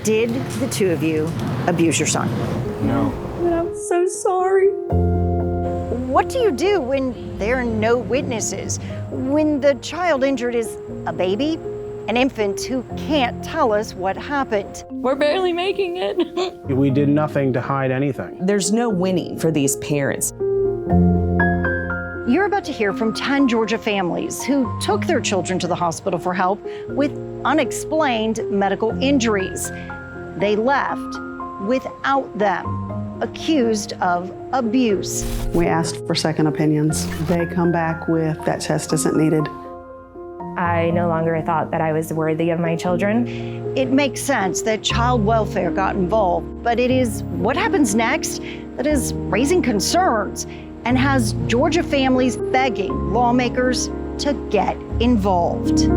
Did the two of you abuse your son? No. And I'm so sorry. What do you do when there are no witnesses? When the child injured is a baby, an infant who can't tell us what happened? We're barely making it. We did nothing to hide anything. There's no winning for these parents. You're about to hear from 10 Georgia families who took their children to the hospital for help with unexplained medical injuries. They left without them, accused of abuse. We asked for second opinions. They come back with that test isn't needed. I no longer thought that I was worthy of my children. It makes sense that child welfare got involved, but it is what happens next that is raising concerns and has Georgia families begging lawmakers to get involved.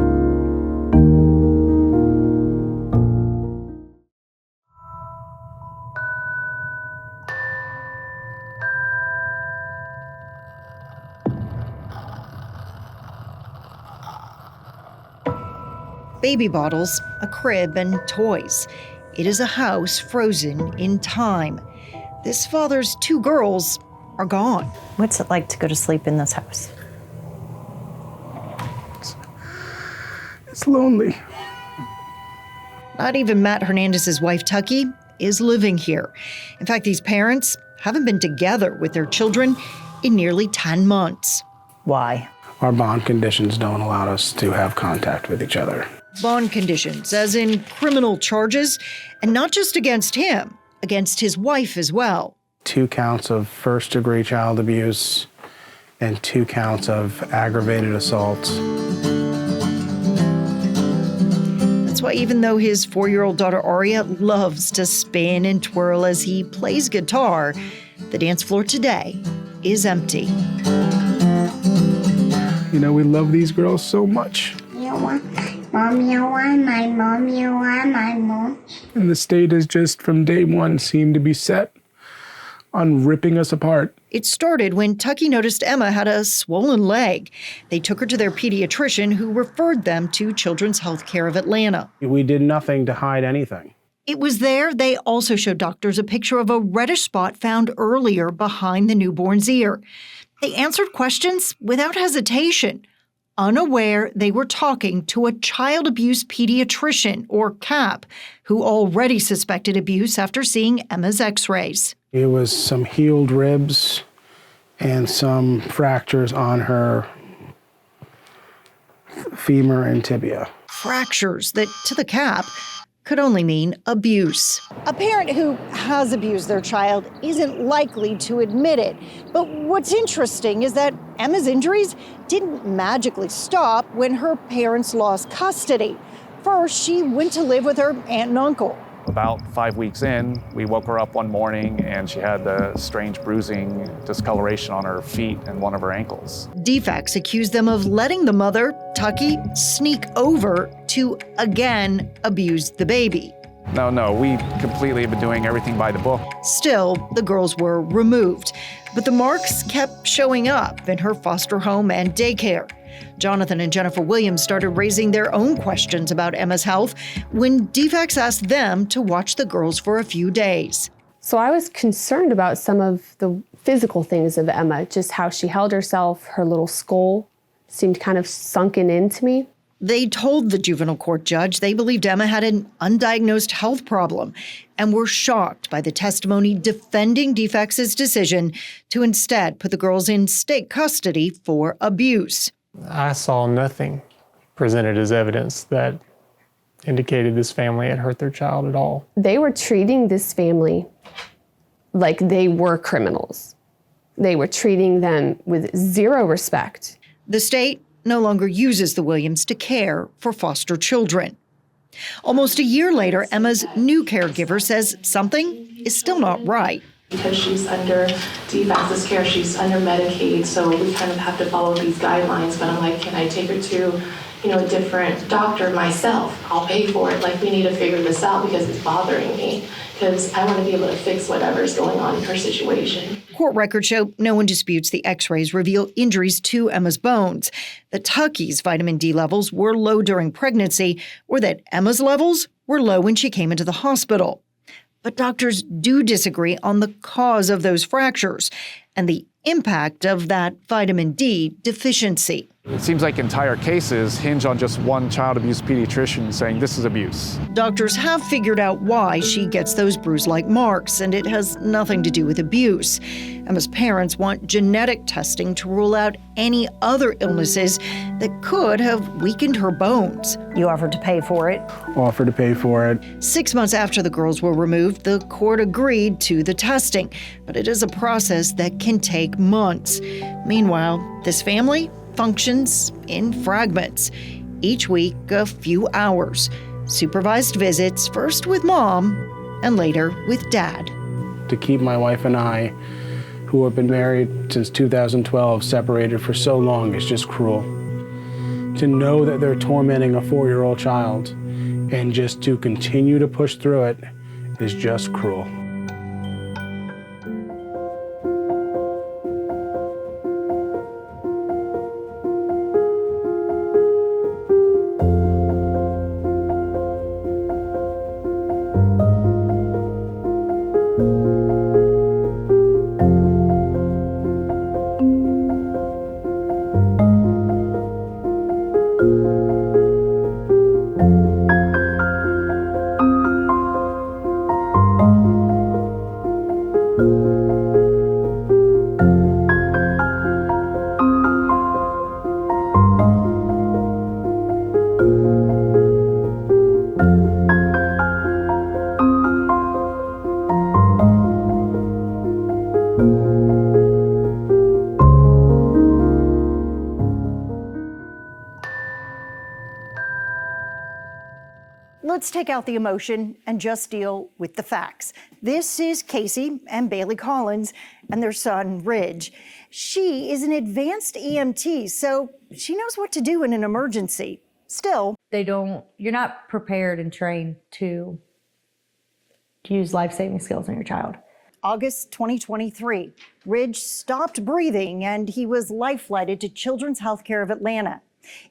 Baby bottles, a crib, and toys. It is a house frozen in time. This father's two girls are gone. What's it like to go to sleep in this house? It's lonely. Not even Matt Hernandez's wife, Tucky, is living here. In fact, these parents haven't been together with their children in nearly 10 months. Why? Our bond conditions don't allow us to have contact with each other. Bond conditions, as in criminal charges, and not just against him, against his wife as well. 2 counts of first-degree child abuse and 2 counts of aggravated assault. That's why even though his 4-year-old daughter Aria loves to spin and twirl as he plays guitar, the dance floor today is empty. You know, we love these girls so much. You want mom, you want my mom, you want my mom. And the state has just, from day one, seemed to be set on ripping us apart. It started when Tucky noticed Emma had a swollen leg. They took her to their pediatrician, who referred them to Children's Healthcare of Atlanta. We did nothing to hide anything. It was there they also showed doctors a picture of a reddish spot found earlier behind the newborn's ear. They answered questions without hesitation, unaware they were talking to a child abuse pediatrician, or CAP, who already suspected abuse after seeing Emma's x-rays. It was some healed ribs and some fractures on her femur and tibia. Fractures that, to the CAP, could only mean abuse. A parent who has abused their child isn't likely to admit it. But what's interesting is that Emma's injuries didn't magically stop when her parents lost custody. First, she went to live with her aunt and uncle. About 5 weeks in, we woke her up one morning and she had the strange bruising, discoloration on her feet and one of her ankles. Defects accused them of letting the mother, Tucky, sneak over to again abuse the baby. No, we completely have been doing everything by the book. Still, the girls were removed, but the marks kept showing up in her foster home and daycare. Jonathan and Jennifer Williams started raising their own questions about Emma's health when defects asked them to watch the girls for a few days. So I was concerned about some of the physical things of Emma, just how she held herself, her little skull seemed kind of sunken into me. They told the juvenile court judge they believed Emma had an undiagnosed health problem and were shocked by the testimony defending Defects' decision to instead put the girls in state custody for abuse. I saw nothing presented as evidence that indicated this family had hurt their child at all. They were treating this family like they were criminals. They were treating them with zero respect. The state no longer uses the Williams to care for foster children. Almost a year later, Emma's new caregiver says something is still not right. Because she's under Defects' care, she's under Medicaid, so we kind of have to follow these guidelines. But I'm like, can I take her to, a different doctor myself? I'll pay for it. Like, we need to figure this out because it's bothering me. Because I want to be able to fix whatever's going on in her situation. Court records show no one disputes the x-rays reveal injuries to Emma's bones, that Tucky's vitamin D levels were low during pregnancy, or that Emma's levels were low when she came into the hospital. But doctors do disagree on the cause of those fractures and the impact of that vitamin D deficiency. It seems like entire cases hinge on just one child abuse pediatrician saying this is abuse. Doctors have figured out why she gets those bruise-like marks, and it has nothing to do with abuse. Emma's parents want genetic testing to rule out any other illnesses that could have weakened her bones. You offered to pay for it. Offered to pay for it. 6 months after the girls were removed, the court agreed to the testing, but it is a process that can take months. Meanwhile, this family functions in fragments. Each week, a few hours. Supervised visits, first with mom and later with dad. To keep my wife and I, who have been married since 2012, separated for so long is just cruel. To know that they're tormenting a 4-year-old child and just to continue to push through it is just cruel. Let's take out the emotion and just deal with the facts. This is Casey and Bailey Collins and their son, Ridge. She is an advanced EMT, so she knows what to do in an emergency. Still, You're not prepared and trained to use life-saving skills on your child. August 2023, Ridge stopped breathing and he was life-flighted to Children's Healthcare of Atlanta.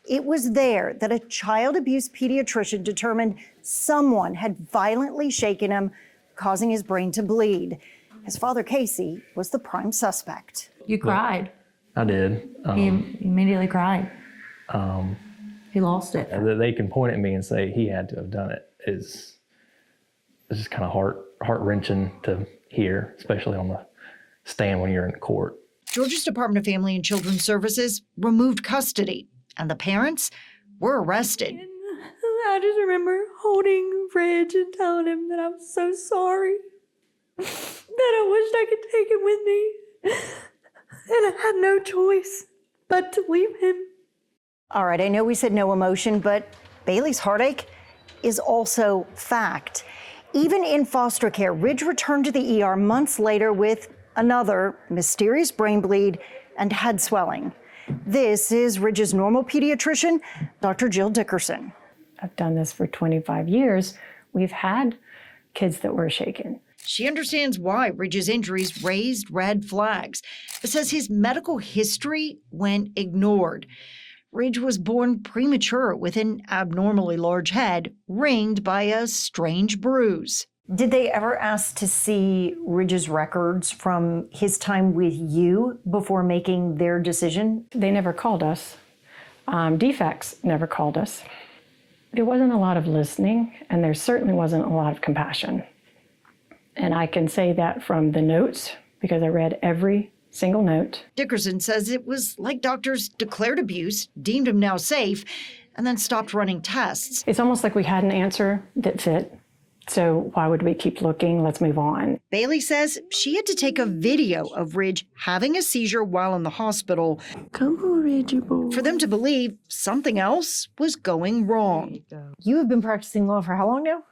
It was there that a child abuse pediatrician determined someone had violently shaken him, causing his brain to bleed. His father, Casey, was the prime suspect. You cried. I did. He immediately cried. He lost it. They can point at me and say he had to have done it. It's just kind of heart-wrenching to hear, especially on the stand when you're in court. Georgia's Department of Family and Children's Services removed custody, and the parents were arrested. I just remember holding Ridge and telling him that I was so sorry, that I wished I could take him with me, and I had no choice but to leave him. All right, I know we said no emotion, but Bailey's heartache is also fact. Even in foster care, Ridge returned to the ER months later with another mysterious brain bleed and head swelling. This is Ridge's normal pediatrician, Dr. Jill Dickerson. I've done this for 25 years. We've had kids that were shaken. She understands why Ridge's injuries raised red flags, but says his medical history went ignored. Ridge was born premature with an abnormally large head ringed by a strange bruise. Did they ever ask to see Ridge's records from his time with you before making their decision? They never called us. Defects never called us. There wasn't a lot of listening, and there certainly wasn't a lot of compassion. And I can say that from the notes, because I read every single note. Dickerson says it was like doctors declared abuse, deemed him now safe, and then stopped running tests. It's almost like we had an answer that fit. So why would we keep looking? Let's move on. Bailey says she had to take a video of Ridge having a seizure while in the hospital. Come on, Reggie boy. For them to believe something else was going wrong. You have been practicing law for how long now?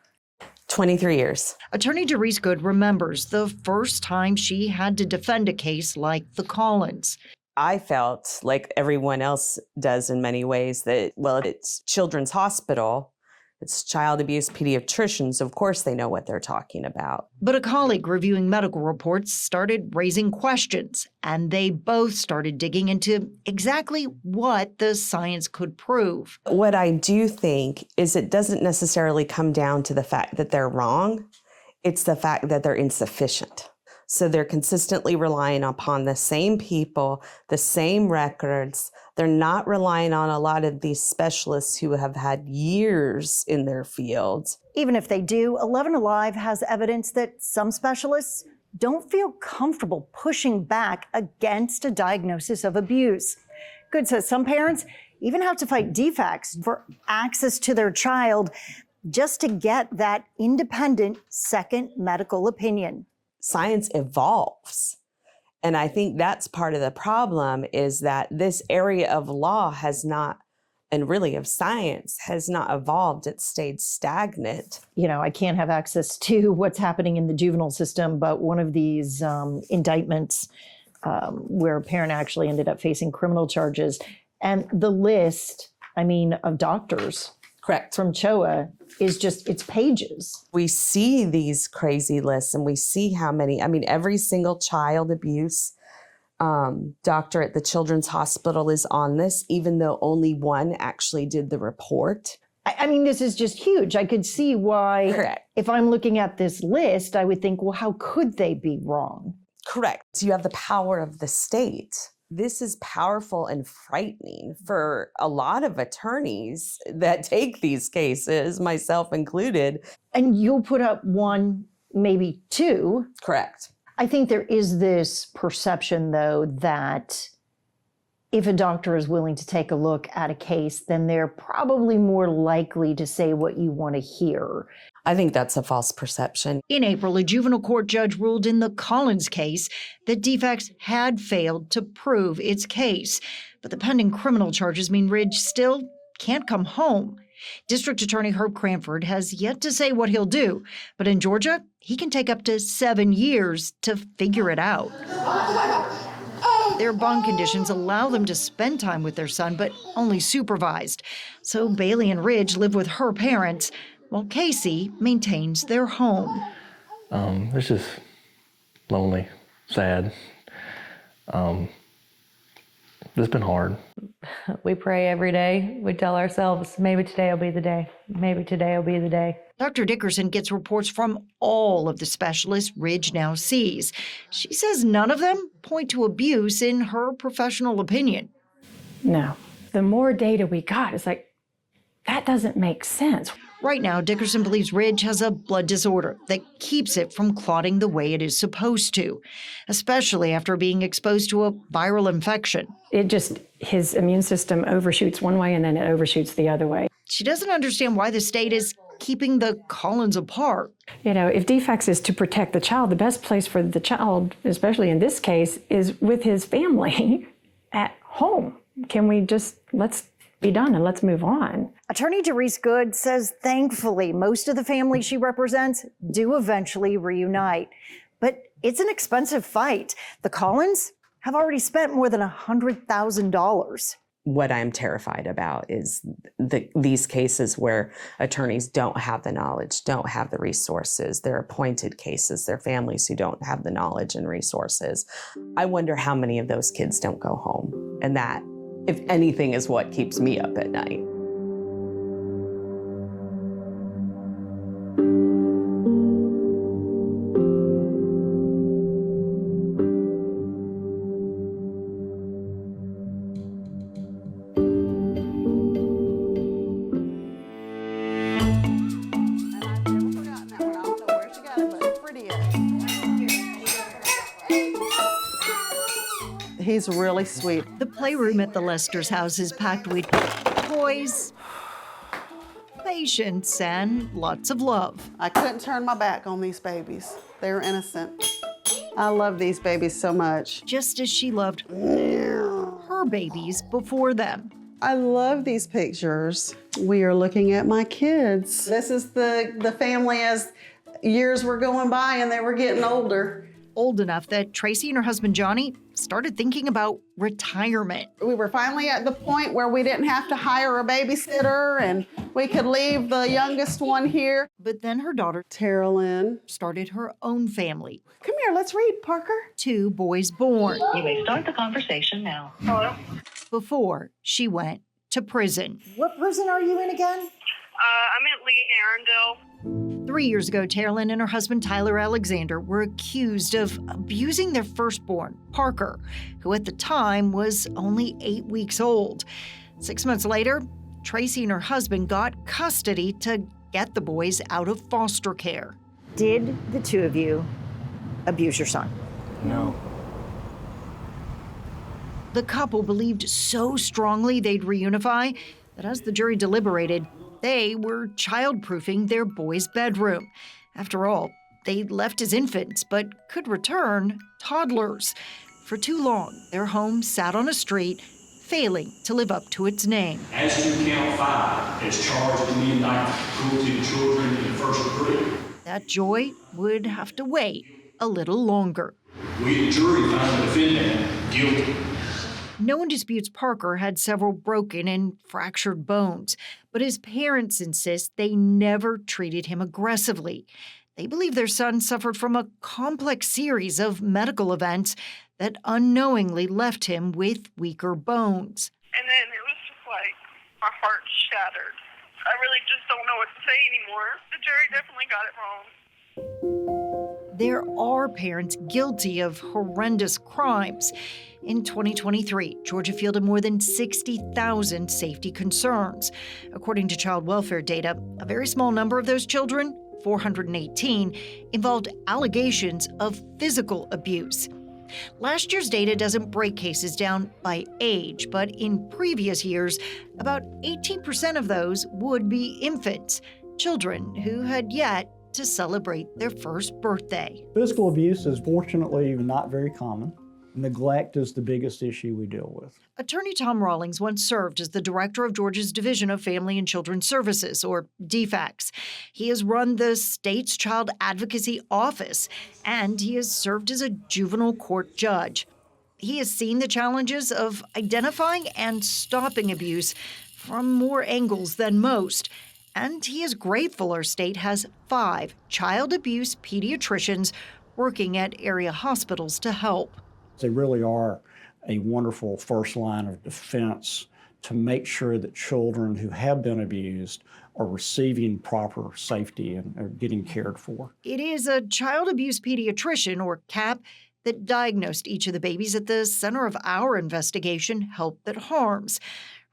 23 years. Attorney Doris Good remembers the first time she had to defend a case like the Collins. I felt like everyone else does in many ways that, well, it's Children's Hospital, It's child abuse pediatricians. Of course they know what they're talking about. But a colleague reviewing medical reports started raising questions, and they both started digging into exactly what the science could prove. What I do think is it doesn't necessarily come down to the fact that they're wrong. It's the fact that they're insufficient. So they're consistently relying upon the same people, the same records. They're not relying on a lot of these specialists who have had years in their fields. Even if they do, 11Alive has evidence that some specialists don't feel comfortable pushing back against a diagnosis of abuse. Good says some parents even have to fight DFACS for access to their child just to get that independent second medical opinion. Science evolves. And I think that's part of the problem, is that this area of law has not, and really of science, has not evolved. It's stayed stagnant. You know, I can't have access to what's happening in the juvenile system, but one of these indictments where a parent actually ended up facing criminal charges, and the list, of doctors. Correct. From CHOA is just, it's pages. We see these crazy lists and we see how many, every single child abuse doctor at the Children's Hospital is on this, even though only one actually did the report. This is just huge. I could see why. Correct. If I'm looking at this list, I would think, well, how could they be wrong? Correct. So you have the power of the state. This is powerful and frightening for a lot of attorneys that take these cases, myself included. And you'll put up one, maybe two. Correct. I think there is this perception, though, that if a doctor is willing to take a look at a case, then they're probably more likely to say what you want to hear. I think that's a false perception. In April, a juvenile court judge ruled in the Collins case that DFACS had failed to prove its case. But the pending criminal charges mean Ridge still can't come home. District Attorney Herb Cranford has yet to say what he'll do. But in Georgia, he can take up to 7 years to figure it out. Their bond conditions allow them to spend time with their son, but only supervised. So Bailey and Ridge live with her parents, while Casey maintains their home. It's just lonely, sad. It's been hard. We pray every day. We tell ourselves, maybe today will be the day. Maybe today will be the day. Dr. Dickerson gets reports from all of the specialists Ridge now sees. She says none of them point to abuse in her professional opinion. No. The more data we got, it's like, that doesn't make sense. Right now, Dickerson believes Ridge has a blood disorder that keeps it from clotting the way it is supposed to, especially after being exposed to a viral infection. His immune system overshoots one way and then it overshoots the other way. She doesn't understand why the state is keeping the Collins apart. If DFACS is to protect the child, the best place for the child, especially in this case, is with his family at home. Can we let's be done and let's move on. Attorney Doris Good says thankfully most of the families she represents do eventually reunite. But it's an expensive fight. The Collins have already spent more than $100,000. What I'm terrified about is these cases where attorneys don't have the knowledge, don't have the resources. They're appointed cases. They're families who don't have the knowledge and resources. I wonder how many of those kids don't go home. And that, if anything, is what keeps me up at night. He's really sweet. The playroom at the Lester's house is packed with toys, patience, and lots of love. I couldn't turn my back on these babies. They're innocent. I love these babies so much. Just as she loved her babies before them. I love these pictures. We are looking at my kids. This is the family as years were going by and they were getting older. Old enough that Tracy and her husband Johnny started thinking about retirement. We were finally at the point where we didn't have to hire a babysitter and we could leave the youngest one here. But then her daughter, Tara Lynn, started her own family. Come here, let's read, Parker. 2 boys born. You may start the conversation now. Hello? Before she went to prison. What prison are you in again? I'm at Lee Arundel. 3 years ago, Teralyn and her husband, Tyler Alexander, were accused of abusing their firstborn, Parker, who at the time was only 8 weeks old. 6 months later, Tracy and her husband got custody to get the boys out of foster care. Did the 2 of you abuse your son? No. The couple believed so strongly they'd reunify that as the jury deliberated, they were child-proofing their boy's bedroom. After all, they left as infants, but could return toddlers. For too long, their home sat on a street, failing to live up to its name. As to count 5, as charged in the indictment, cruelty to children in the first degree. That joy would have to wait a little longer. We, the jury, found the defendant guilty. No one disputes Parker had several broken and fractured bones, but his parents insist they never treated him aggressively. They believe their son suffered from a complex series of medical events that unknowingly left him with weaker bones. And then it was just like my heart shattered. I really just don't know what to say anymore. The jury definitely got it wrong. There are parents guilty of horrendous crimes. In 2023, Georgia fielded more than 60,000 safety concerns. According to child welfare data, a very small number of those children, 418, involved allegations of physical abuse. Last year's data doesn't break cases down by age, but in previous years, about 18% of those would be infants, children who had yet to celebrate their first birthday. Physical abuse is fortunately not very common. Neglect is the biggest issue we deal with. Attorney Tom Rawlings once served as the director of Georgia's Division of Family and Children's Services, or DFACS. He has run the state's Child Advocacy Office, and he has served as a juvenile court judge. He has seen the challenges of identifying and stopping abuse from more angles than most. And he is grateful our state has 5 child abuse pediatricians working at area hospitals to help. They really are a wonderful first line of defense to make sure that children who have been abused are receiving proper safety and are getting cared for. It is a child abuse pediatrician, or CAP, that diagnosed each of the babies at the center of our investigation, Help That Harms.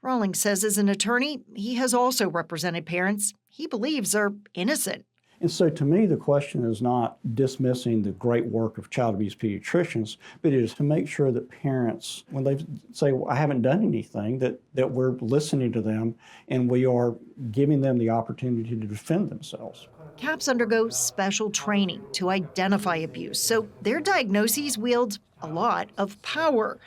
Rawlings says as an attorney, he has also represented parents he believes are innocent. And so to me, the question is not dismissing the great work of child abuse pediatricians, but it is to make sure that parents, when they say, well, I haven't done anything, that we're listening to them and we are giving them the opportunity to defend themselves. CAPs undergo special training to identify abuse, so their diagnoses wield a lot of power.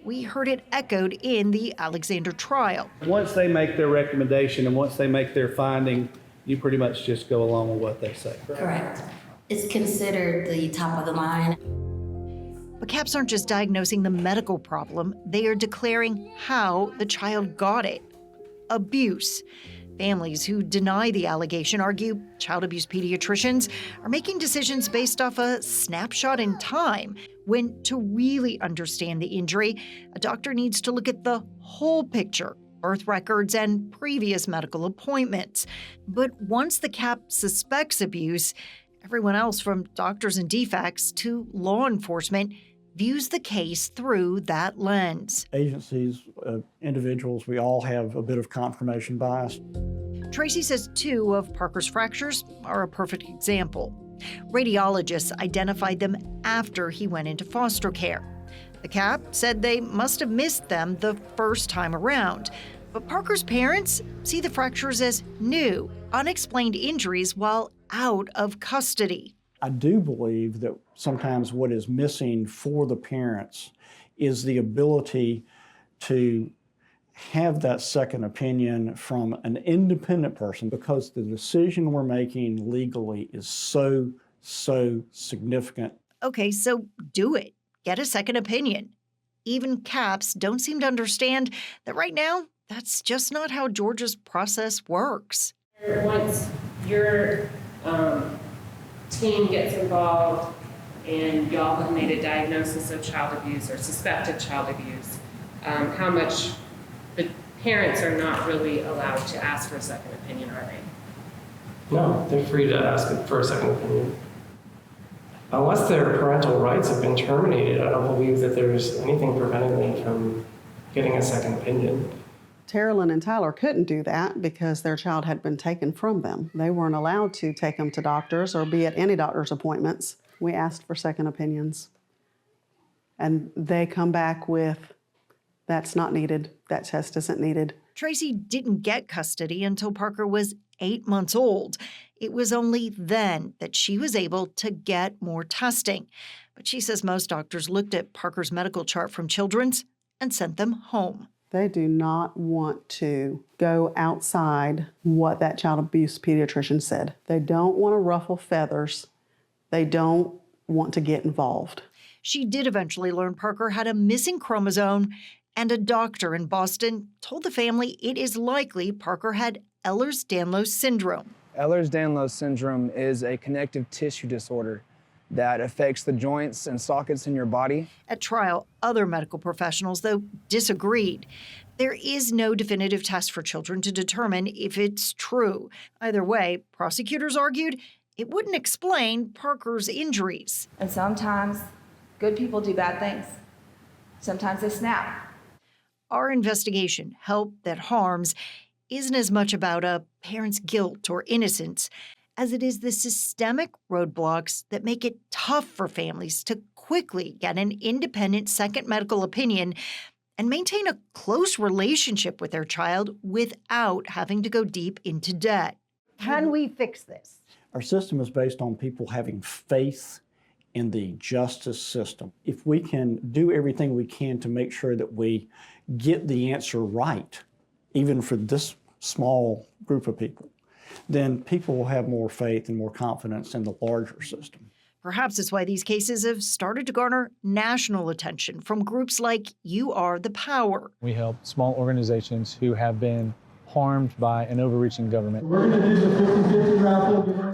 We heard it echoed in the Alexander trial. Once they make their recommendation and once they make their finding, you pretty much just go along with what they say. Correct. It's considered the top of the line. But CAPs aren't just diagnosing the medical problem, they are declaring how the child got it. Abuse. Families who deny the allegation argue child abuse pediatricians are making decisions based off a snapshot in time, when to really understand the injury, a doctor needs to look at the whole picture, birth records and previous medical appointments. But once the CAP suspects abuse, everyone else from doctors and DFACS to law enforcement views the case through that lens. Agencies, individuals, we all have a bit of confirmation bias. Tracy says 2 of Parker's fractures are a perfect example. Radiologists identified them after he went into foster care. The CAP said they must have missed them the first time around. But Parker's parents see the fractures as new, unexplained injuries while out of custody. I do believe that sometimes what is missing for the parents is the ability to have that second opinion from an independent person, because the decision we're making legally is so significant. Okay, so do it. Get a second opinion. even CAPS don't seem to understand that right now, that's just not how Georgia's process works. Once your team gets involved and y'all have made a diagnosis of child abuse or suspected child abuse, how much the parents are not really allowed to ask for a second opinion, are they? No, they're free to ask for a second opinion. Unless their parental rights have been terminated, I don't believe that there's anything preventing them from getting a second opinion. Terilyn and Tyler couldn't do that because their child had been taken from them. They weren't allowed to take them to doctors or be at any doctor's appointments. We asked for second opinions. And they come back with, that's not needed, that test isn't needed. Tracy didn't get custody until Parker was 8 months old. It was only then that she was able to get more testing. But she says most doctors looked at Parker's medical chart from Children's and sent them home. They do not want to go outside what that child abuse pediatrician said. They don't want to ruffle feathers. They don't want to get involved. She did eventually learn Parker had a missing chromosome, and a doctor in Boston told the family it is likely Parker had Ehlers-Danlos syndrome. Ehlers-Danlos syndrome is a connective tissue disorder that affects the joints and sockets in your body. At trial, other medical professionals, though, disagreed. There is no definitive test for children to determine if it's true. Either way, prosecutors argued it wouldn't explain Parker's injuries. And sometimes good people do bad things. Sometimes they snap. Our investigation, Help That Harms, isn't as much about a parent's guilt or innocence as it is the systemic roadblocks that make it tough for families to quickly get an independent second medical opinion and maintain a close relationship with their child without having to go deep into debt. Can we fix this? Our system is based on people having faith in the justice system. If we can do everything we can to make sure that we get the answer right, even for this small group of people, then people will have more faith and more confidence in the larger system. Perhaps it's why these cases have started to garner national attention from groups like You Are the Power. We help small organizations who have been harmed by an overreaching government.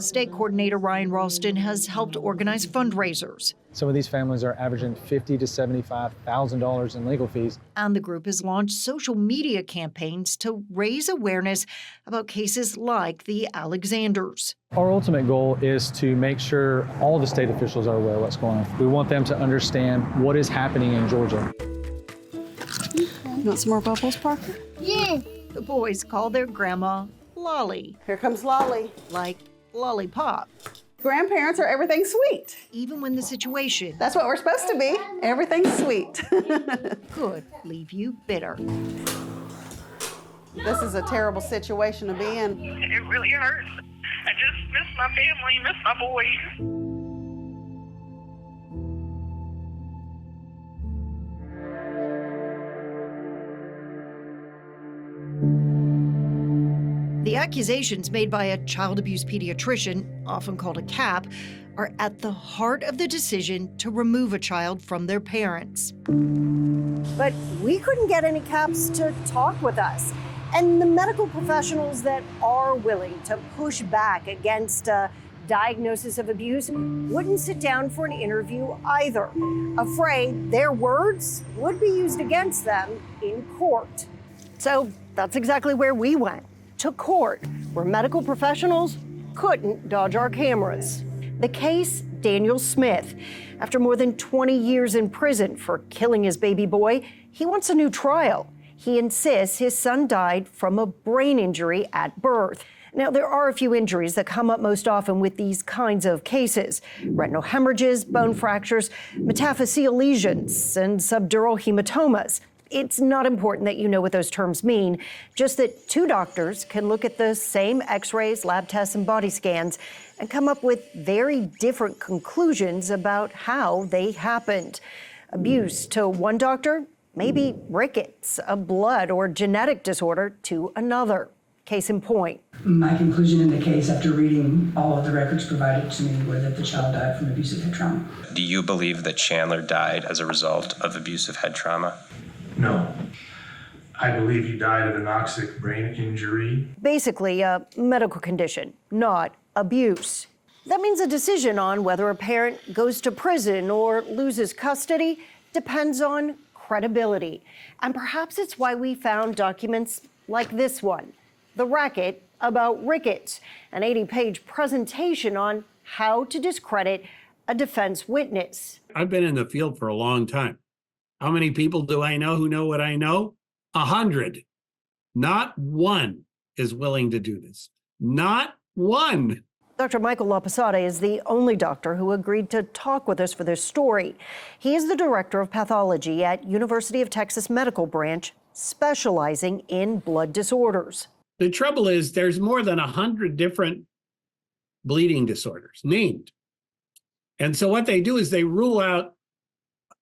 State coordinator Ryan Ralston has helped organize fundraisers. Some of these families are averaging $50,000 to $75,000 in legal fees. And the group has launched social media campaigns to raise awareness about cases like the Alexanders. Our ultimate goal is to make sure all the state officials are aware of what's going on. We want them to understand what is happening in Georgia. You want some more bubbles, Parker? Yes. The boys call their grandma Lolly. Here comes Lolly. Like lollipop. Grandparents are everything sweet. Even when the situation... That's what we're supposed to be. Everything sweet. could leave you bitter. This is a terrible situation to be in. It really hurts. I just miss my family, miss my boys. The accusations made by a child abuse pediatrician, often called a CAP, are at the heart of the decision to remove a child from their parents. But we couldn't get any CAPs to talk with us. And the medical professionals that are willing to push back against a diagnosis of abuse wouldn't sit down for an interview either, afraid their words would be used against them in court. So that's exactly where we went. To court, where medical professionals couldn't dodge our cameras. The case, Daniel Smith. After more than 20 years in prison for killing his baby boy, he wants a new trial. He insists his son died from a brain injury at birth. Now, there are a few injuries that come up most often with these kinds of cases: retinal hemorrhages, bone fractures, metaphyseal lesions, and subdural hematomas. It's not important that you know what those terms mean, just that two doctors can look at the same x-rays, lab tests, and body scans and come up with very different conclusions about how they happened. Abuse to one doctor, maybe rickets, a blood or genetic disorder to another. Case in point. My conclusion in the case after reading all of the records provided to me were that the child died from abusive head trauma. Do you believe that Chandler died as a result of abusive head trauma? No. I believe he died of anoxic brain injury. Basically, a medical condition, not abuse. That means a decision on whether a parent goes to prison or loses custody depends on credibility. And perhaps it's why we found documents like this one, The Racket About Ricketts, an 80-page presentation on how to discredit a defense witness. I've been in the field for a long time. How many people do I know who know what I know? 100. Not one is willing to do this. Not one. Dr. Michael LaPosada is the only doctor who agreed to talk with us for this story. He is the director of pathology at University of Texas Medical Branch, specializing in blood disorders. The trouble is there's more than 100 different bleeding disorders named. And so what they do is they rule out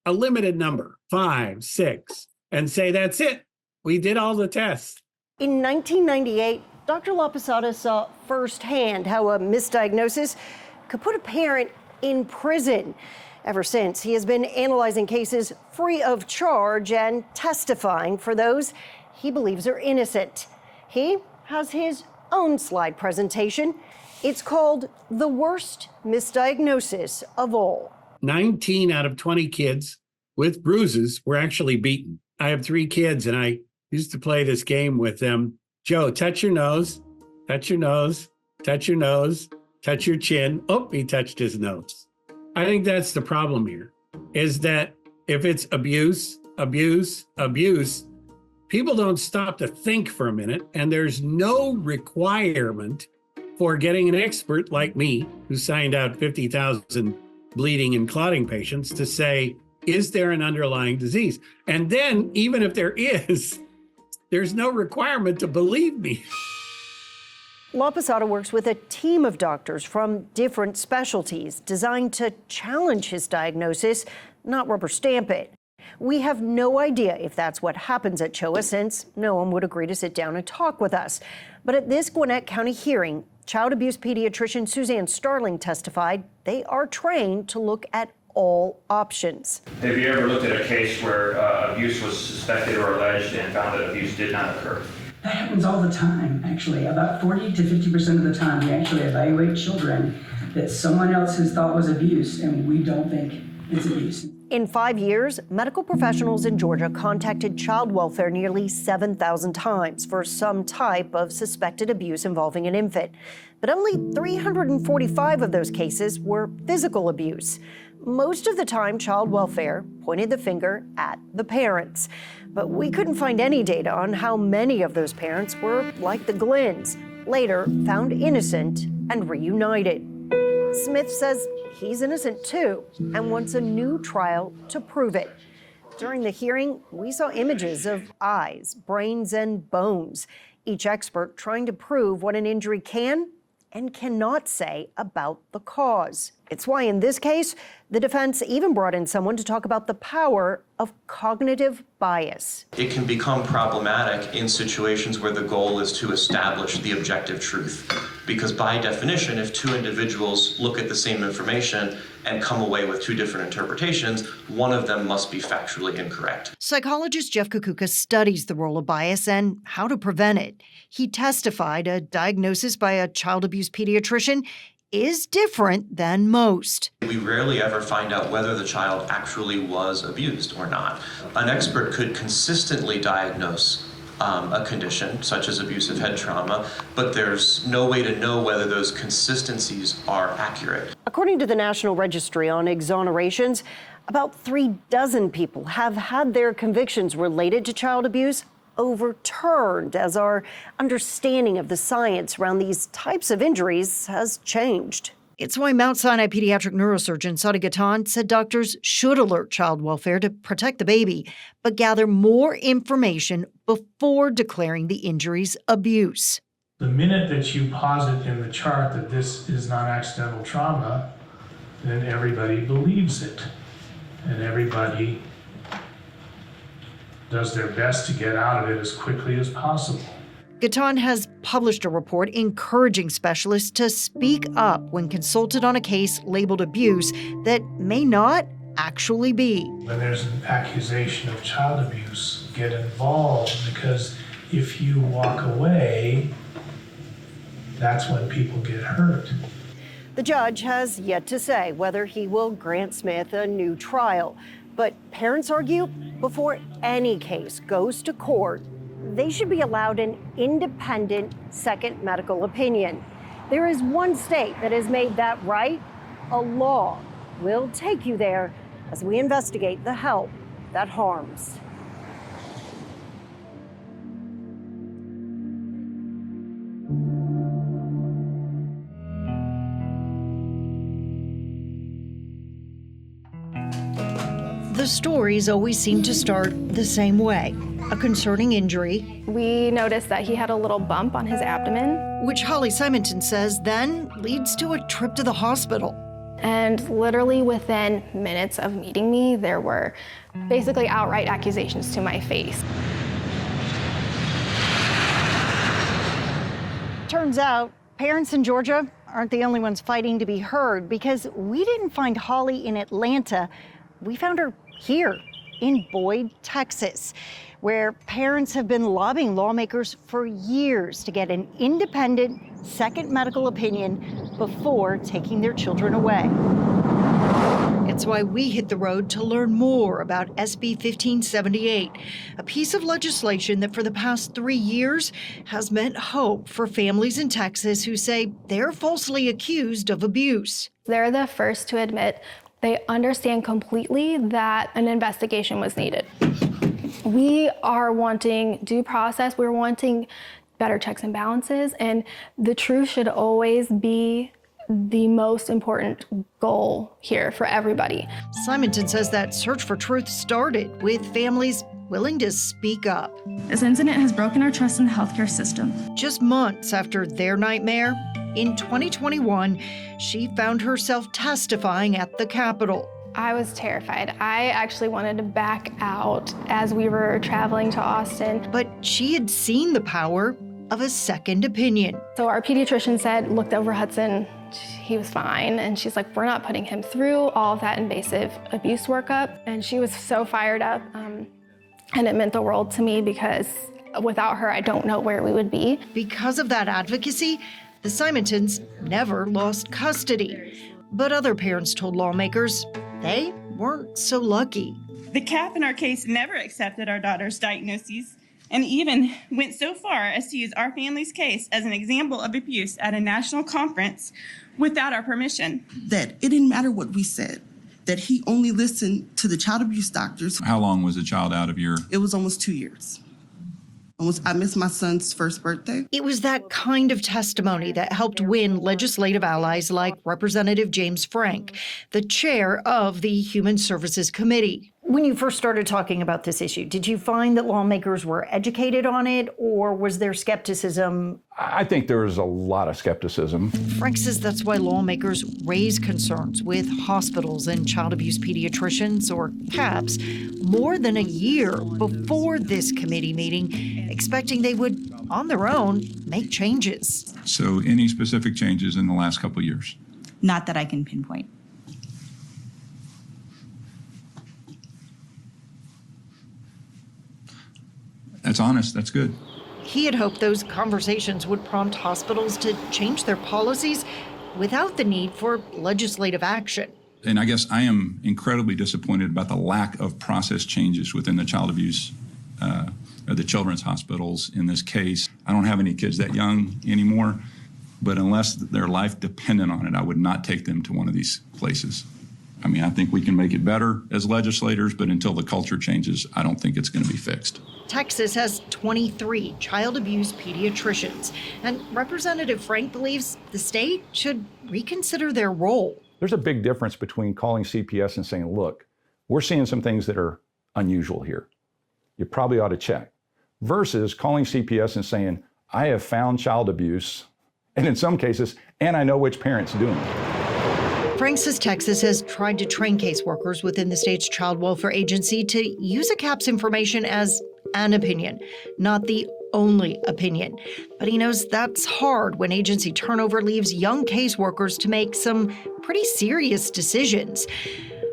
a limited number, 5, 6, and say, that's it. We did all the tests. In 1998, Dr. LaPosada saw firsthand how a misdiagnosis could put a parent in prison. Ever since, he has been analyzing cases free of charge and testifying for those he believes are innocent. He has his own slide presentation. It's called The Worst Misdiagnosis of All. 19 out of 20 kids with bruises were actually beaten. I have 3 kids, and I used to play this game with them. Joe, touch your nose, touch your nose, touch your nose, touch your chin. Oh, he touched his nose. I think that's the problem here, is that if it's abuse, abuse, abuse, people don't stop to think for a minute, and there's no requirement for getting an expert like me, who signed out 50,000 bleeding and clotting patients, to say, is there an underlying disease? And then, even if there is, there's no requirement to believe me. LaPosada works with a team of doctors from different specialties designed to challenge his diagnosis, not rubber stamp it. We have no idea if that's what happens at CHOA, since no one would agree to sit down and talk with us. But at this Gwinnett County hearing, child abuse pediatrician Suzanne Starling testified they are trained to look at all options. Have you ever looked at a case where abuse was suspected or alleged and found that abuse did not occur? That happens all the time, actually. About 40 to 50% of the time, we actually evaluate children that someone else has thought was abuse, and we don't think it's abuse. In 5 years, medical professionals in Georgia contacted child welfare nearly 7,000 times for some type of suspected abuse involving an infant. But only 345 of those cases were physical abuse. Most of the time, child welfare pointed the finger at the parents. But we couldn't find any data on how many of those parents were like the Glenns, later found innocent and reunited. Smith says he's innocent too and wants a new trial to prove it. During the hearing, we saw images of eyes, brains, and bones, each expert trying to prove what an injury can and cannot say about the cause. It's why in this case, the defense even brought in someone to talk about the power of cognitive bias. It can become problematic in situations where the goal is to establish the objective truth. Because by definition, if 2 individuals look at the same information and come away with 2 different interpretations, one of them must be factually incorrect. Psychologist Jeff Kukuka studies the role of bias and how to prevent it. He testified a diagnosis by a child abuse pediatrician is different than most. We rarely ever find out whether the child actually was abused or not. An expert could consistently diagnose a condition such as abusive head trauma, but there's no way to know whether those consistencies are accurate. According to the National Registry on Exonerations, about 36 people have had their convictions related to child abuse overturned as our understanding of the science around these types of injuries has changed. It's why Mount Sinai pediatric neurosurgeon Sadi Gatan said doctors should alert child welfare to protect the baby, but gather more information before declaring the injuries abuse. The minute that you posit in the chart that this is non-accidental trauma, then everybody believes it. And everybody does their best to get out of it as quickly as possible. Gatan has published a report encouraging specialists to speak up when consulted on a case labeled abuse that may not actually be. When there's an accusation of child abuse, get involved, because if you walk away, that's when people get hurt. The judge has yet to say whether he will grant Smith a new trial. But parents argue before any case goes to court, they should be allowed an independent second medical opinion. There is one state that has made that right. A law will take you there as we investigate the help that harms. The stories always seem to start the same way. A concerning injury. We noticed that he had a little bump on his abdomen. Which Holly Simonton says then leads to a trip to the hospital. And literally within minutes of meeting me, there were basically outright accusations to my face. Turns out, parents in Georgia aren't the only ones fighting to be heard, because we didn't find Holly in Atlanta. We found her here in Boyd, Texas, where parents have been lobbying lawmakers for years to get an independent second medical opinion before taking their children away. It's why we hit the road to learn more about SB 1578, a piece of legislation that for the past 3 years has meant hope for families in Texas who say they're falsely accused of abuse. They're the first to admit they understand completely that an investigation was needed. We are wanting due process. We're wanting better checks and balances, and the truth should always be the most important goal here for everybody. Simonton says that search for truth started with families willing to speak up. This incident has broken our trust in the healthcare system. Just months after their nightmare, in 2021, she found herself testifying at the Capitol. I was terrified. I actually wanted to back out as we were traveling to Austin. But she had seen the power of a second opinion. So our pediatrician said, looked over Hudson, he was fine. And she's like, we're not putting him through all of that invasive abuse workup. And she was so fired up. And it meant the world to me, because without her, I don't know where we would be. Because of that advocacy, the Simontons never lost custody. But other parents told lawmakers they weren't so lucky. The CAP in our case never accepted our daughter's diagnoses, and even went so far as to use our family's case as an example of abuse at a national conference without our permission. That it didn't matter what we said, that he only listened to the child abuse doctors. How long was the child out of your? It was almost 2 years. I missed my son's first birthday. It was that kind of testimony that helped win legislative allies like Representative James Frank, the chair of the Human Services Committee. When you first started talking about this issue, did you find that lawmakers were educated on it, or was there skepticism? I think there was a lot of skepticism. Frank says that's why lawmakers raise concerns with hospitals and child abuse pediatricians, or CAPS, more than a year before this committee meeting, expecting they would, on their own, make changes. So any specific changes in the last couple of years? Not that I can pinpoint. That's honest. That's good. He had hoped those conversations would prompt hospitals to change their policies without the need for legislative action. And I guess I am incredibly disappointed about the lack of process changes within the child abuse, the children's hospitals in this case. I don't have any kids that young anymore, but unless their life depended on it, I would not take them to one of these places. I mean, I think we can make it better as legislators, but until the culture changes, I don't think it's going to be fixed. Texas has 23 child abuse pediatricians, and Representative Frank believes the state should reconsider their role. There's a big difference between calling CPS and saying, look, we're seeing some things that are unusual here. You probably ought to check. Versus calling CPS and saying, I have found child abuse, and in some cases, and I know which parent's doing it. Frank says Texas has tried to train caseworkers within the state's child welfare agency to use a CAP's information as an opinion, not the only opinion. But he knows that's hard when agency turnover leaves young caseworkers to make some pretty serious decisions.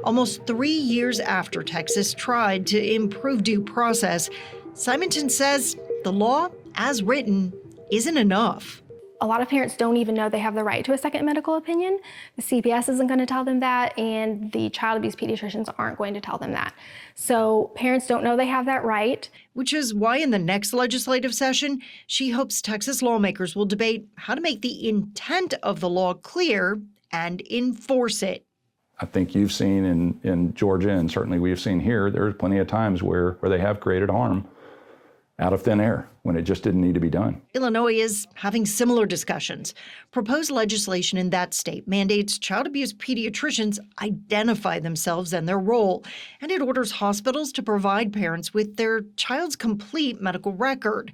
Almost 3 years after Texas tried to improve due process, Simonton says the law, as written, isn't enough. A lot of parents don't even know they have the right to a second medical opinion. The CPS isn't going to tell them that, and the child abuse pediatricians aren't going to tell them that. So parents don't know they have that right. Which is why in the next legislative session, she hopes Texas lawmakers will debate how to make the intent of the law clear and enforce it. I think you've seen in Georgia, and certainly we've seen here, there's plenty of times where they have created harm out of thin air when it just didn't need to be done. Illinois is having similar discussions. Proposed legislation in that state mandates child abuse pediatricians identify themselves and their role, and it orders hospitals to provide parents with their child's complete medical record.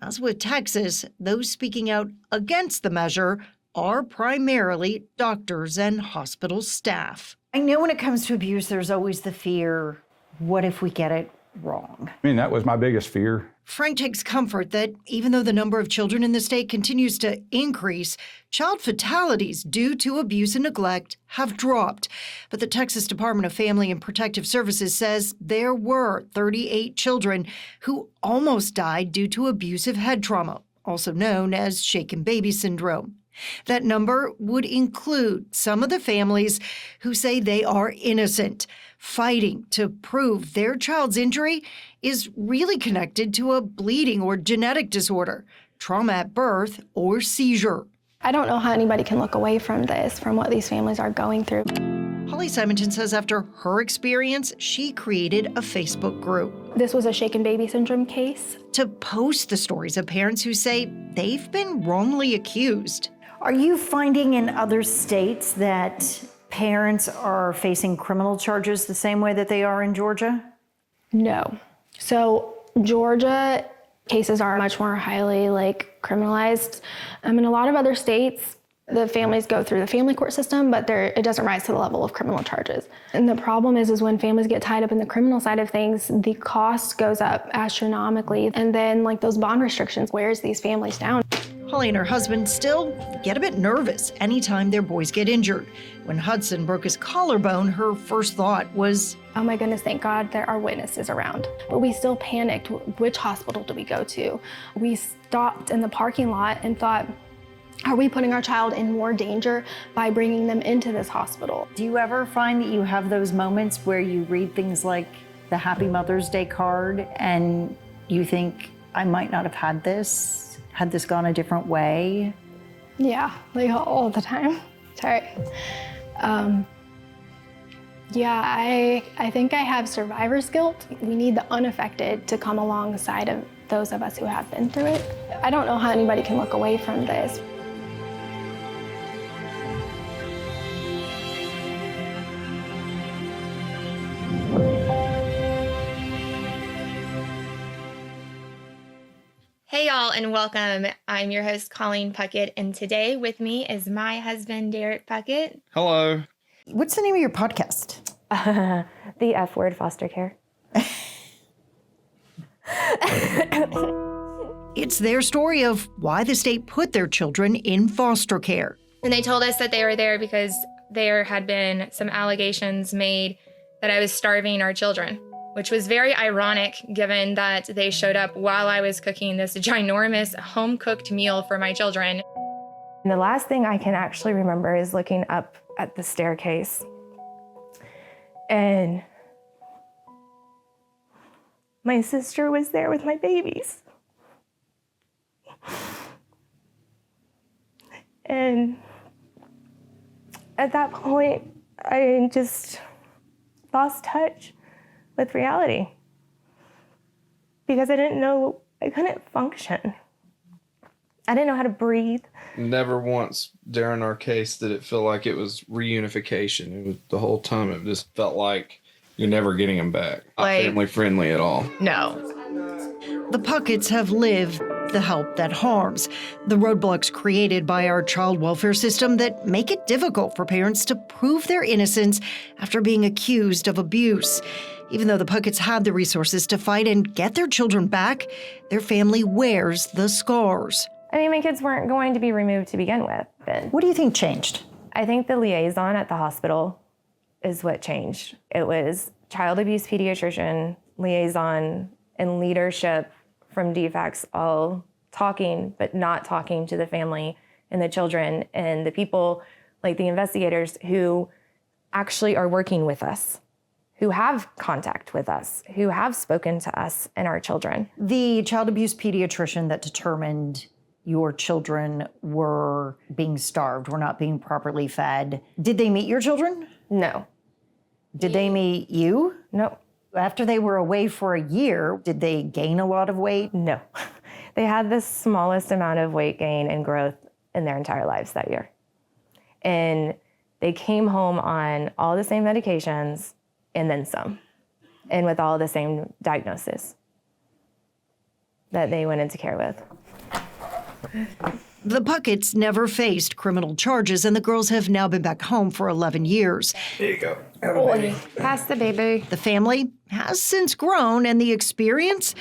As with Texas, those speaking out against the measure are primarily doctors and hospital staff. I know when it comes to abuse, there's always the fear, what if we get it wrong? I mean, that was my biggest fear. Frank takes comfort that even though the number of children in the state continues to increase, child fatalities due to abuse and neglect have dropped. But the Texas Department of Family and Protective Services says there were 38 children who almost died due to abusive head trauma, also known as shaken baby syndrome. That number would include some of the families who say they are innocent, fighting to prove their child's injury is really connected to a bleeding or genetic disorder, trauma at birth, or seizure. I don't know how anybody can look away from this, from what these families are going through. Holly Simonton says after her experience, she created a Facebook group. This was a shaken baby syndrome case. To post the stories of parents who say they've been wrongly accused. Are you finding in other states that parents are facing criminal charges the same way that they are in Georgia? No. So Georgia cases are much more highly criminalized. In a lot of other states, the families go through the family court system, but it doesn't rise to the level of criminal charges. And the problem is when families get tied up in the criminal side of things, the cost goes up astronomically. And then those bond restrictions wears these families down. Holly and her husband still get a bit nervous anytime their boys get injured. When Hudson broke his collarbone, her first thought was, oh my goodness, thank God there are witnesses around. But we still panicked. Which hospital do we go to? We stopped in the parking lot and thought, are we putting our child in more danger by bringing them into this hospital? Do you ever find that you have those moments where you read things like the Happy Mother's Day card and you think, I might not have had this gone a different way? Yeah, all the time. Sorry. Yeah, I think I have survivor's guilt. We need the unaffected to come alongside of those of us who have been through it. I don't know how anybody can look away from this. Hey y'all and welcome. I'm your host Colleen Puckett, and today with me is my husband Derek Puckett. Hello. What's the name of your podcast? The F Word Foster Care. It's their story of why the state put their children in foster care. And they told us that they were there because there had been some allegations made that I was starving our children, which was very ironic given that they showed up while I was cooking this ginormous home-cooked meal for my children. And the last thing I can actually remember is looking up at the staircase. And my sister was there with my babies. And at that point, I just lost touch with reality because I couldn't function. I didn't know how to breathe. Never once during our case did it feel like it was reunification. It was the whole time it just felt like you're never getting them back. Not family friendly at all. No. The Pucketts have lived the help that harms, the roadblocks created by our child welfare system that make it difficult for parents to prove their innocence after being accused of abuse. Even though the Pucketts had the resources to fight and get their children back, their family wears the scars. I mean, my kids weren't going to be removed to begin with. But what do you think changed? I think the liaison at the hospital is what changed. It was child abuse pediatrician, liaison, and leadership from DFACS all talking, but not talking to the family and the children and the people like the investigators who actually are working with us, who have contact with us, who have spoken to us and our children. The child abuse pediatrician that determined your children were being starved, were not being properly fed, did they meet your children? No. Did they meet you? No. After they were away for a year, did they gain a lot of weight? No. They had the smallest amount of weight gain and growth in their entire lives that year. And they came home on all the same medications and then some, and with all the same diagnoses that they went into care with. The Pucketts never faced criminal charges, and the girls have now been back home for 11 years. There you go. Pass the baby. The family has since grown, and the experience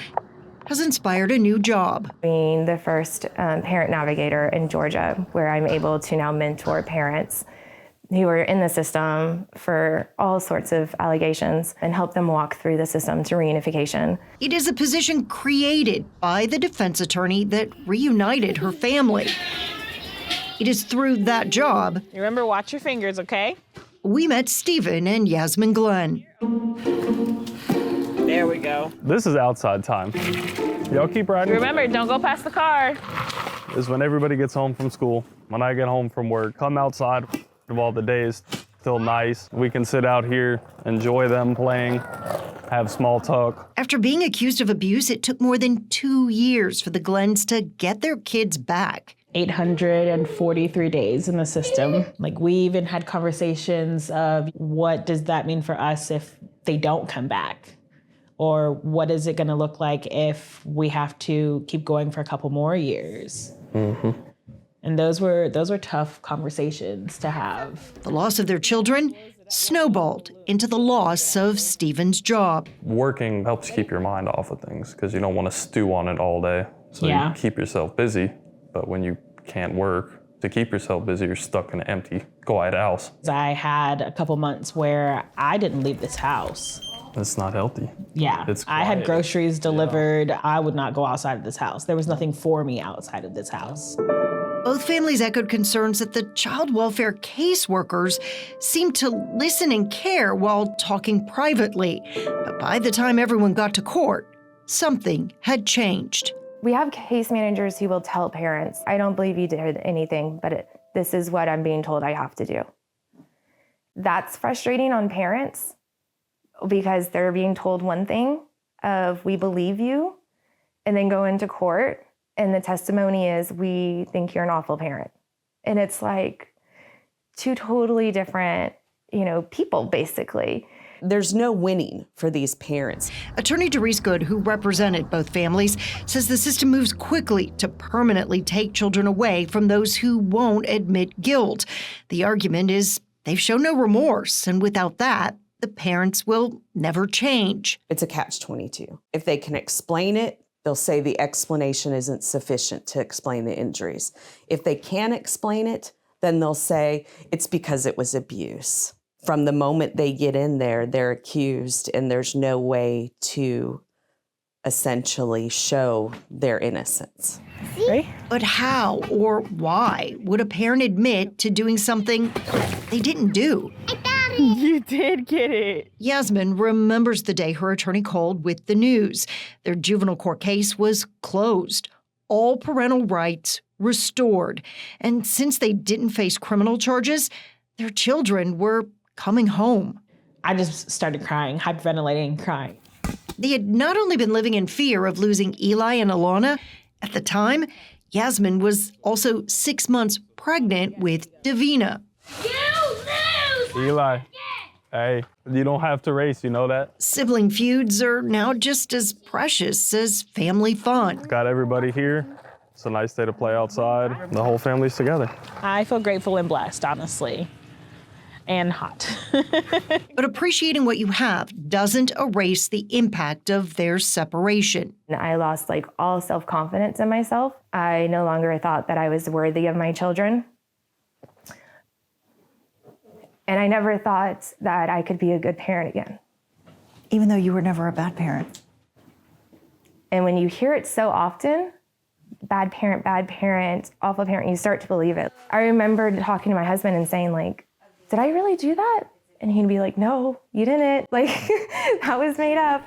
has inspired a new job. Being the first parent navigator in Georgia, where I'm able to now mentor parents who are in the system for all sorts of allegations and help them walk through the system to reunification. It is a position created by the defense attorney that reunited her family. It is through that job. Remember, watch your fingers, okay? We met Stephen and Yasmin Glenn. There we go. This is outside time. Y'all keep riding. Remember, don't go past the car. This is when everybody gets home from school. When I get home from work, come outside while the day is still nice. We can sit out here, enjoy them playing, have small talk. After being accused of abuse, it took more than 2 years for the Glenns to get their kids back. 843 days in the system. Like, we even had conversations of what does that mean for us if they don't come back? Or what is it going to look like if we have to keep going for a couple more years? Mm-hmm. And those were tough conversations to have. The loss of their children snowballed into the loss of Stephen's job. Working helps keep your mind off of things because you don't want to stew on it all day. So Yeah. you keep yourself busy, but when you can't work to keep yourself busy, you're stuck in an empty, quiet house. I had a couple months where I didn't leave this house. It's not healthy. Yeah, I had groceries delivered. I would not go outside of this house. There was nothing for me outside of this house. Both families echoed concerns that the child welfare caseworkers seemed to listen and care while talking privately. But by the time everyone got to court, something had changed. We have case managers who will tell parents, I don't believe you did anything, but this is what I'm being told I have to do. That's frustrating on parents because they're being told one thing of we believe you and then go into court and the testimony is we think you're an awful parent. And it's like two totally different, people basically. There's no winning for these parents. Attorney Doris Good, who represented both families, says the system moves quickly to permanently take children away from those who won't admit guilt. The argument is they've shown no remorse, and without that, the parents will never change. It's a catch-22. If they can explain it, they'll say the explanation isn't sufficient to explain the injuries. If they can't explain it, then they'll say it's because it was abuse. From the moment they get in there, they're accused, and there's no way to essentially show their innocence. Right? But how or why would a parent admit to doing something they didn't do? You did get it. Yasmin remembers the day her attorney called with the news. Their juvenile court case was closed. All parental rights restored. And since they didn't face criminal charges, their children were coming home. I just started crying, hyperventilating, crying. They had not only been living in fear of losing Eli and Alana, at the time, Yasmin was also 6 months pregnant with Davina. Eli, hey, you don't have to race, you know that? Sibling feuds are now just as precious as family fun. Got everybody here. It's a nice day to play outside. The whole family's together. I feel grateful and blessed, honestly. and hot. But appreciating what you have doesn't erase the impact of their separation. I lost like all self-confidence in myself. I no longer thought that I was worthy of my children. And I never thought that I could be a good parent again. Even though you were never a bad parent. And when you hear it so often, bad parent, awful parent, you start to believe it. I remember talking to my husband and saying like, did I really do that? And he'd be like, no, you didn't. Like, that was made up.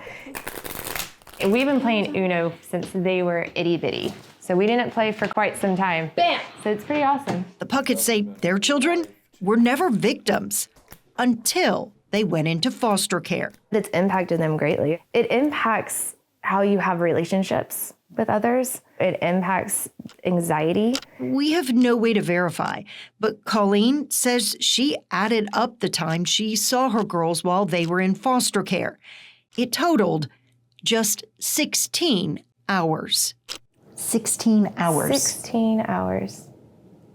We've been playing Uno since they were itty bitty. So we didn't play for quite some time. Bam! So it's pretty awesome. The Pucketts say their children were never victims until they went into foster care. It's impacted them greatly. It impacts how you have relationships with others. It impacts anxiety. We have no way to verify, but Colleen says she added up the time she saw her girls while they were in foster care. It totaled just 16 hours. 16 hours. 16 hours.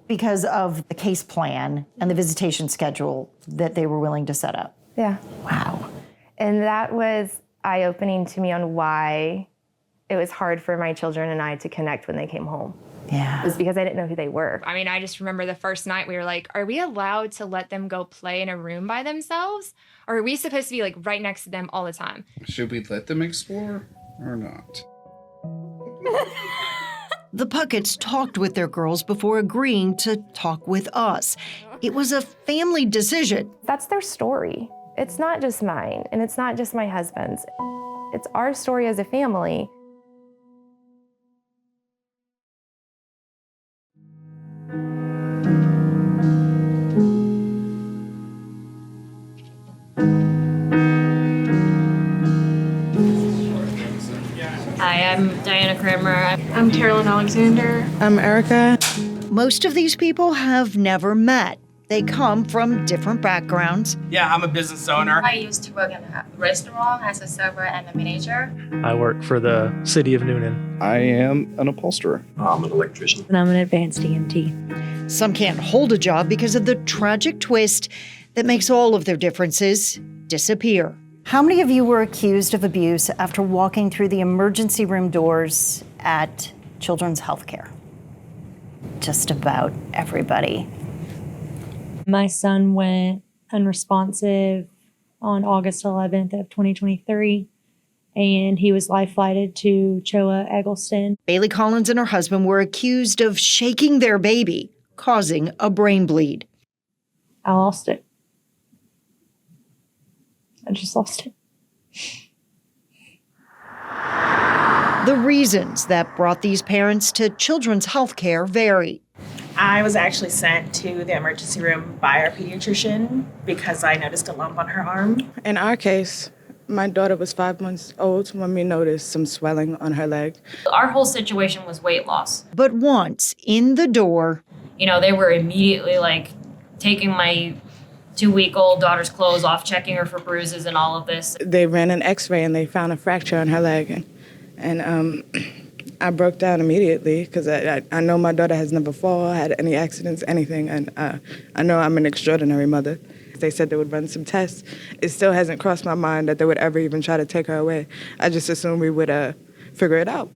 Because of the case plan and the visitation schedule that they were willing to set up. Yeah. Wow. And that was eye-opening to me on why it was hard for my children and I to connect when they came home. Yeah. It was because I didn't know who they were. I mean, I just remember the first night we were like, are we allowed to let them go play in a room by themselves? Or are we supposed to be like right next to them all the time? Should we let them explore or not? The Pucketts talked with their girls before agreeing to talk with us. It was a family decision. That's their story. It's not just mine, and it's not just my husband's. It's our story as a family. Hi, I'm Diana Kramer. I'm Carolyn Alexander. I'm Erica. Most of these people have never met. They come from different backgrounds. Yeah, I'm a business owner. I used to work in a restaurant as a server and a manager. I work for the city of Noonan. I am an upholsterer. I'm an electrician. And I'm an advanced EMT. Some can't hold a job because of the tragic twist that makes all of their differences disappear. How many of you were accused of abuse after walking through the emergency room doors at Children's Healthcare? Just about everybody. My son went unresponsive on August 11th of 2023, and he was life-flighted to Choa Eggleston. Bailey Collins and her husband were accused of shaking their baby, causing a brain bleed. I lost it. I just lost it. The reasons that brought these parents to Children's Healthcare vary. I was actually sent to the emergency room by our pediatrician because I noticed a lump on her arm. In our case, my daughter was 5 months old when we noticed some swelling on her leg. Our whole situation was weight loss. But once in the door, you know, they were immediately like taking my 2-week-old daughter's clothes off, checking her for bruises and all of this. They ran an x-ray and they found a fracture on her leg. And I broke down immediately because I know my daughter has never fallen, had any accidents, anything, and I know I'm an extraordinary mother. They said they would run some tests. It still hasn't crossed my mind that they would ever even try to take her away. I just assumed we would figure it out.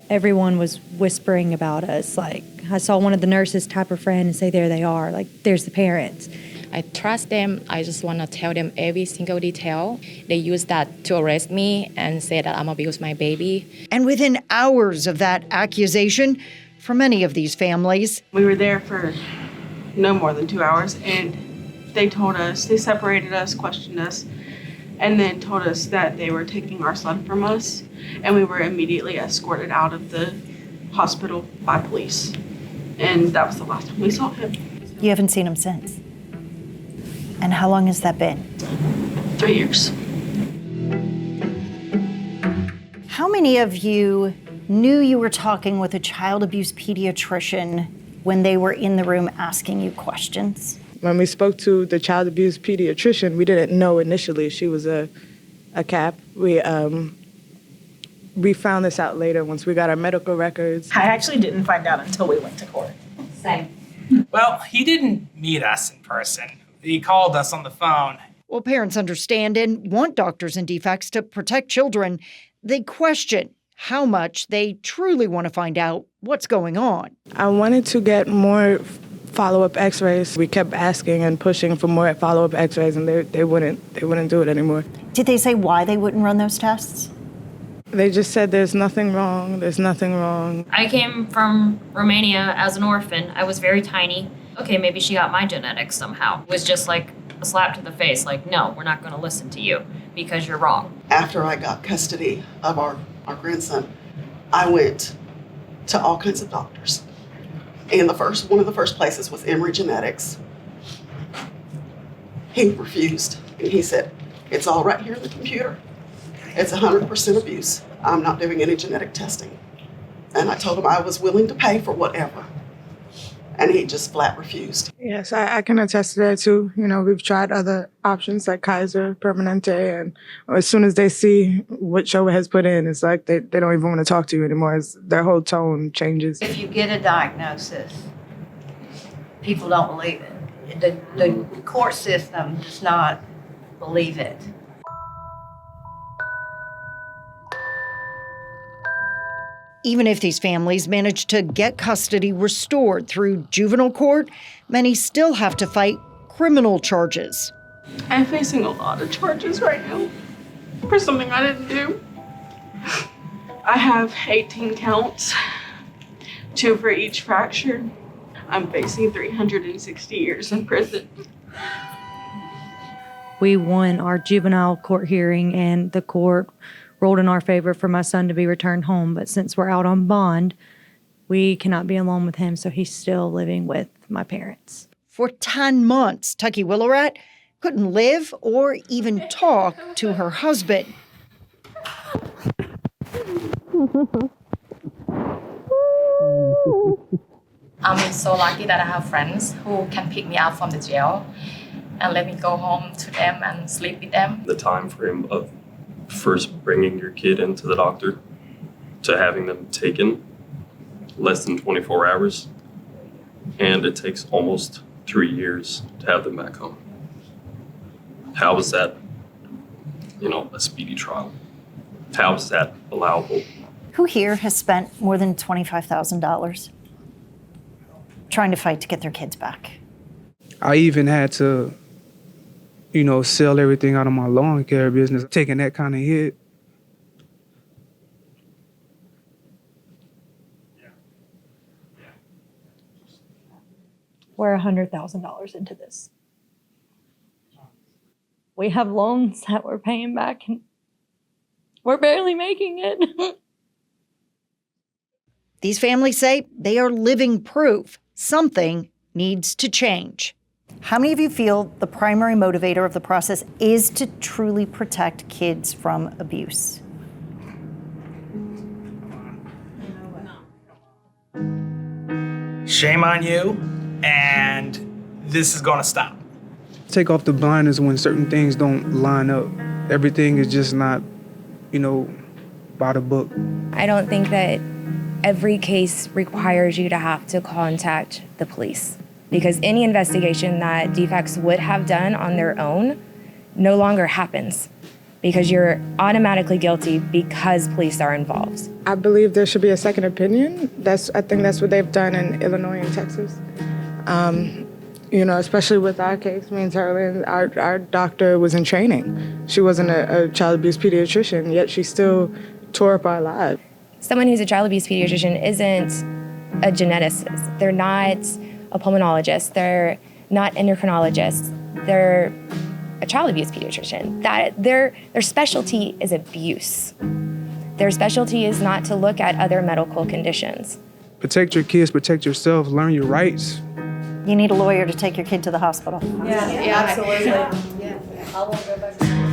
Everyone was whispering about us. Like, I saw one of the nurses tap her friend and say, there they are, like, there's the parents. I trust them. I just want to tell them every single detail. They used that to arrest me and say that I'm abused my baby. And within hours of that accusation, for many of these families, we were there for no more than 2 hours, and they separated us, questioned us, and then told us that they were taking our son from us, and we were immediately escorted out of the hospital by police. And that was the last time we saw him. You haven't seen him since? And how long has that been? 3 years. How many of you knew you were talking with a child abuse pediatrician when they were in the room asking you questions? When we spoke to the child abuse pediatrician, we didn't know initially she was a CAP. We found this out later once we got our medical records. I actually didn't find out until we went to court. Same. Well, he didn't meet us in person. He called us on the phone. Well, parents understand and want doctors and DFACs to protect children. They question how much they truly want to find out what's going on. I wanted to get more follow-up x-rays. We kept asking and pushing for more follow-up x-rays, and they wouldn't do it anymore. Did they say why they wouldn't run those tests? They just said there's nothing wrong, there's nothing wrong. I came from Romania as an orphan. I was very tiny. Okay, maybe she got my genetics somehow. It was just like a slap to the face, like, no, we're not going to listen to you because you're wrong. After I got custody of our grandson, I went to all kinds of doctors. And one of the first places was Emory Genetics. He refused, and he said, it's all right here in the computer. It's 100% abuse. I'm not doing any genetic testing. And I told him I was willing to pay for whatever. And he just flat refused. Yes, I can attest to that too. You know, we've tried other options like Kaiser, Permanente, and as soon as they see what Showa has put in, it's like they don't even want to talk to you anymore. Their whole tone changes. If you get a diagnosis, people don't believe it. The court system does not believe it. Even if these families manage to get custody restored through juvenile court, many still have to fight criminal charges. I'm facing a lot of charges right now for something I didn't do. I have 18 counts, 2 for each fracture. I'm facing 360 years in prison. We won our juvenile court hearing, and the court ruled in our favor for my son to be returned home. But since we're out on bond, we cannot be alone with him, so he's still living with my parents. For 10 months, Tucky Willowrat couldn't live or even talk to her husband. I'm so lucky that I have friends who can pick me up from the jail and let me go home to them and sleep with them. The time frame of first bringing your kid into the doctor to having them taken, less than 24 hours. And it takes almost 3 years to have them back home. How is that, a speedy trial? How is that allowable? Who here has spent more than $25,000 trying to fight to get their kids back? I even had to sell everything out of my lawn care business, taking that kind of hit. We're $100,000 into this. We have loans that we're paying back, and we're barely making it. These families say they are living proof something needs to change. How many of you feel the primary motivator of the process is to truly protect kids from abuse? Shame on you, and this is going to stop. Take off the blinders when certain things don't line up. Everything is just not, by the book. I don't think that every case requires you to have to contact the police, because any investigation that DFACs would have done on their own no longer happens, because you're automatically guilty because police are involved. I believe there should be a second opinion. I think that's what they've done in Illinois and Texas. Especially with our case, me and Carolyn, our doctor was in training. She wasn't a child abuse pediatrician, yet she still tore up our lives. Someone who's a child abuse pediatrician isn't a geneticist. They're not a pulmonologist. They're not endocrinologists. They're a child abuse pediatrician. Their specialty is abuse. Their specialty is not to look at other medical conditions. Protect your kids, protect yourself, learn your rights. You need a lawyer to take your kid to the hospital. Yeah, absolutely. Yeah. I won't go back.